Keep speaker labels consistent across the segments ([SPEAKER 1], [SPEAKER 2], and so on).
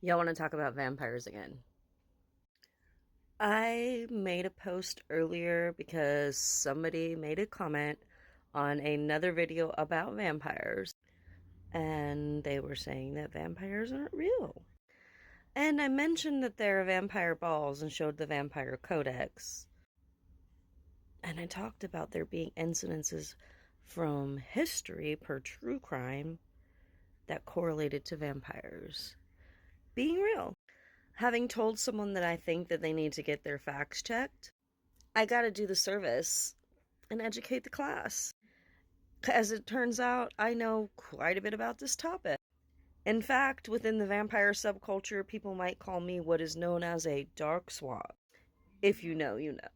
[SPEAKER 1] Y'all want to talk about vampires again? I made a post earlier because somebody made a comment on another video about vampires, and they were saying that vampires aren't real. And I mentioned that there are vampire balls and showed the vampire codex. And I talked about there being incidences from history per true crime that correlated to vampires being real. Having told someone that I think that they need to get their facts checked, I gotta do the service and educate the class. As it turns out, I know quite a bit about this topic. In fact, within the vampire subculture, people might call me what is known as a dark swab. If you know, you know.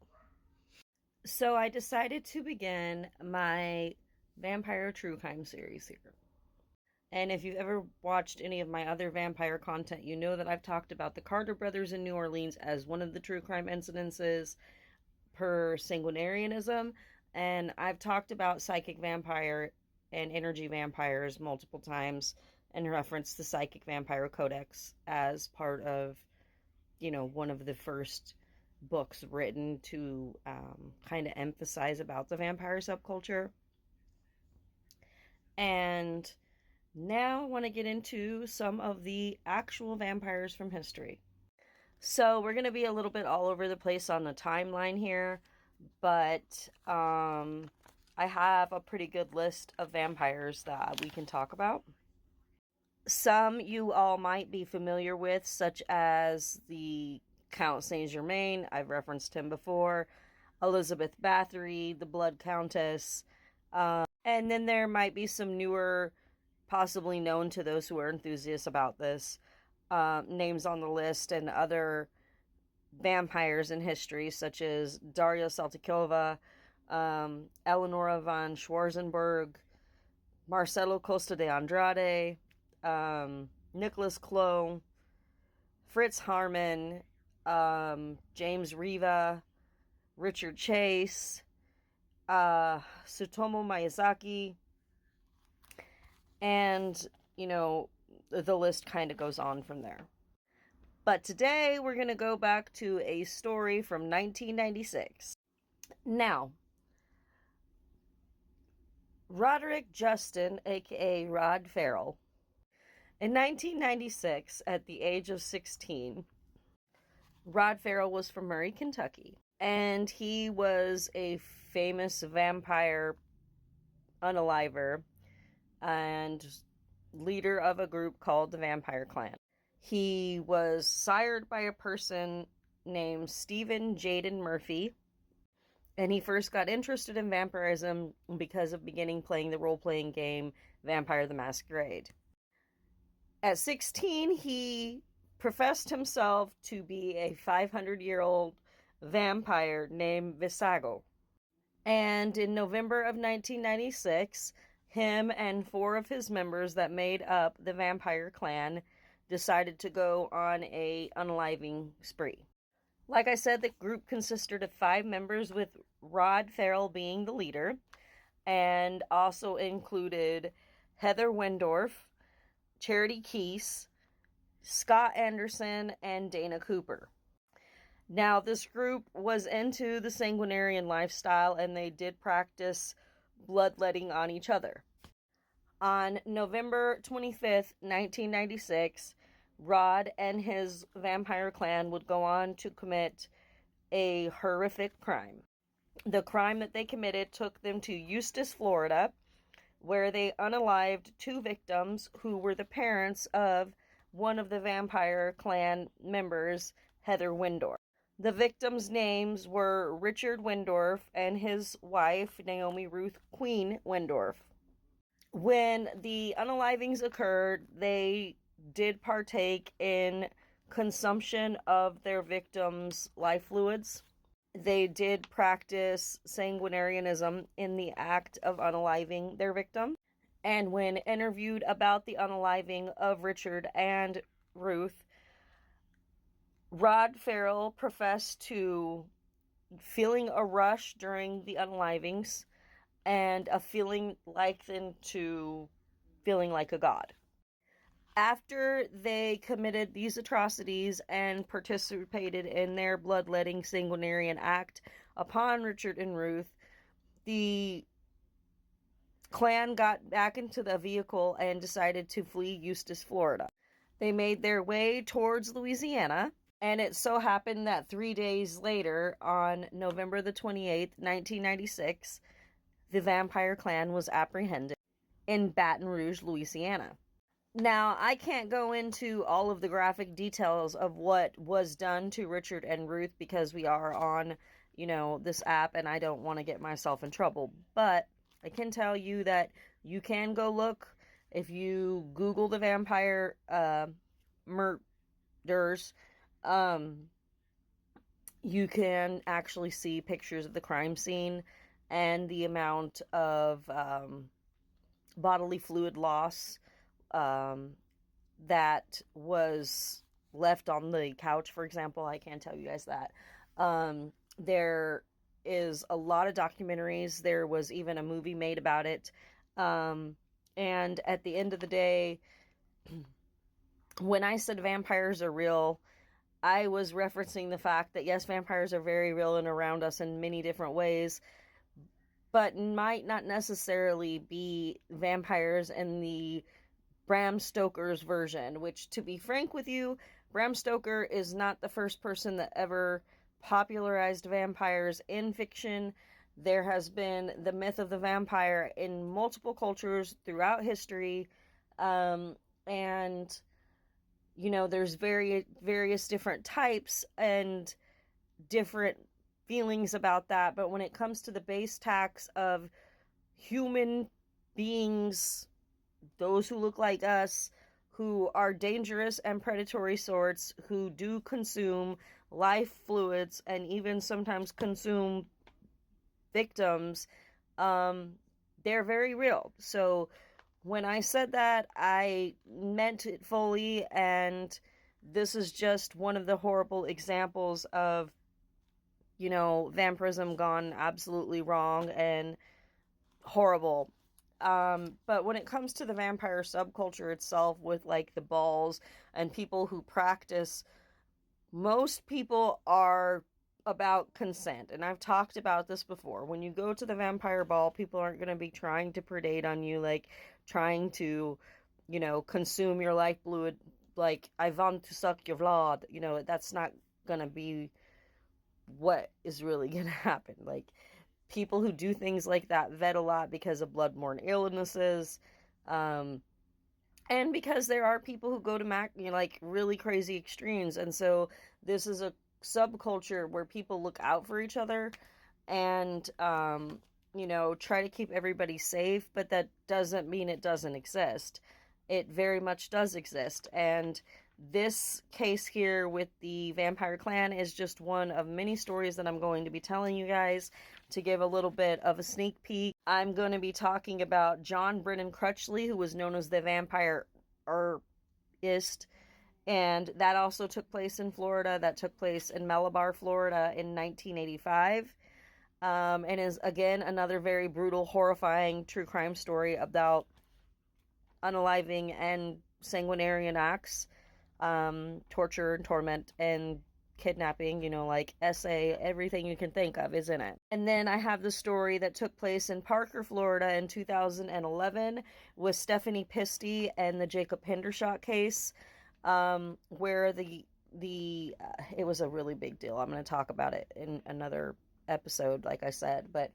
[SPEAKER 1] So I decided to begin my vampire true crime series here. And if you've ever watched any of my other vampire content, you know that I've talked about the Carter brothers in New Orleans as one of the true crime incidences per sanguinarianism. And I've talked about psychic vampire and energy vampires multiple times and referenced the Psychic Vampire Codex as part of, one of the first books written to kind of emphasize about the vampire subculture. And now I want to get into some of the actual vampires from history. So we're going to be a little bit all over the place on the timeline here, but I have a pretty good list of vampires that we can talk about. Some you all might be familiar with, such as the Count Saint Germain. I've referenced him before. Elizabeth Bathory, the Blood Countess. And then there might be some newer, possibly known to those who are enthusiasts about this, names on the list, and other vampires in history, such as Daria Saltykova, Eleonora von Schwarzenberg, Marcelo Costa de Andrade, Nicholas Clow, Fritz Harman, James Riva, Richard Chase, Tsutomu Miyazaki, and, the list kind of goes on from there. But today we're going to go back to a story from 1996. Now, Roderick Justin, aka Rod Farrell, in 1996, at the age of 16, Rod Farrell was from Murray, Kentucky, and he was a famous vampire unaliver and leader of a group called the Vampire Clan. He was sired by a person named Stephen Jaden Murphy, and he first got interested in vampirism because of beginning playing the role-playing game Vampire the Masquerade. At 16, he professed himself to be a 500-year-old vampire named Visago. And in November of 1996, him and 4 of his members that made up the Vampire Clan decided to go on a unaliving spree. Like I said, the group consisted of 5 members, with Rod Farrell being the leader, and also included Heather Wendorf, Charity Keese, Scott Anderson, and Dana Cooper. Now, this group was into the sanguinarian lifestyle, and they did practice bloodletting on each other. On November 25th, 1996, Rod and his vampire clan would go on to commit a horrific crime. The crime that they committed took them to Eustis, Florida, where they unalived 2 victims who were the parents of one of the vampire clan members, Heather Wendorf. The victims' names were Richard Wendorf and his wife, Naomi Ruth Queen Wendorf. When the unalivings occurred, they did partake in consumption of their victims' life fluids. They did practice sanguinarianism in the act of unaliving their victim. And when interviewed about the unaliving of Richard and Ruth, Rod Farrell professed to feeling a rush during the unalivings and a feeling likened to feeling like a god. After they committed these atrocities and participated in their bloodletting sanguinarian act upon Richard and Ruth, the clan got back into the vehicle and decided to flee Eustis, Florida. They made their way towards Louisiana, and it so happened that 3 days later, on November the 28th, 1996, the vampire clan was apprehended in Baton Rouge, Louisiana. Now, I can't go into all of the graphic details of what was done to Richard and Ruth because we are on, this app and I don't want to get myself in trouble. But I can tell you that you can go look. If you Google the vampire murders, you can actually see pictures of the crime scene and the amount of bodily fluid loss that was left on the couch, for example. I can't tell you guys that. There is a lot of documentaries. There was even a movie made about it. And at the end of the day, when I said vampires are real, I was referencing the fact that yes, vampires are very real and around us in many different ways, but might not necessarily be vampires in the Bram Stoker's version, which, to be frank with you, Bram Stoker is not the first person that ever popularized vampires in fiction. There has been the myth of the vampire in multiple cultures throughout history, and there's various different types and different feelings about that. But when it comes to the base tax of human beings, those who look like us, who are dangerous and predatory sorts, who do consume life fluids and even sometimes consume victims, they're very real. So when I said that, I meant it fully, and this is just one of the horrible examples of, vampirism gone absolutely wrong and horrible. But when it comes to the vampire subculture itself, with like the balls and people who practice, most people are about consent. And I've talked about this before. When you go to the vampire ball, people aren't going to be trying to predate on you, like trying to, consume your life fluid, like, I want to suck your blood. That's not going to be what is really going to happen. Like, people who do things like that vet a lot because of bloodborne illnesses, and because there are people who go to like really crazy extremes. And so this is a subculture where people look out for each other and try to keep everybody safe, but that doesn't mean it doesn't exist. It very much does exist. And this case here with the vampire clan is just one of many stories that I'm going to be telling you guys. To give a little bit of a sneak peek, I'm going to be talking about John Brennan Crutchley, who was known as the Vampire-ist, and that also took place in Florida. That took place in Malabar, Florida in 1985, and is, again, another very brutal, horrifying true crime story about unaliving and sanguinarian acts, torture and torment and kidnapping, like SA, everything you can think of is in it. And then I have the story that took place in Parker, Florida in 2011 with Stephanie Pisty and the Jacob Hendershot case, where it was a really big deal. I'm going to talk about it in another episode, like I said, but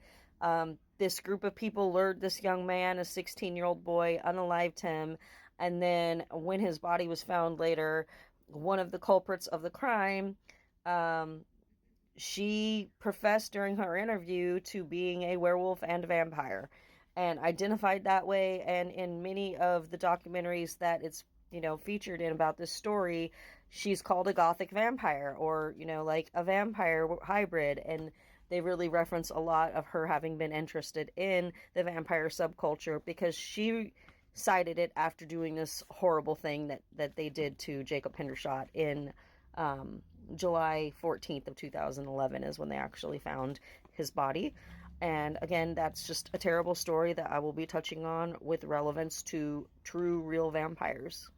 [SPEAKER 1] this group of people lured this young man, a 16-year-old boy, unalived him, and then when his body was found later, one of the culprits of the crime, she professed during her interview to being a werewolf and a vampire, and identified that way. And in many of the documentaries that it's featured in about this story, she's called a gothic vampire, or like a vampire hybrid. And they really reference a lot of her having been interested in the vampire subculture because she cited it after doing this horrible thing that they did to Jacob Hendershot in July 14th of 2011 is when they actually found his body. And again, that's just a terrible story that I will be touching on with relevance to true, real vampires.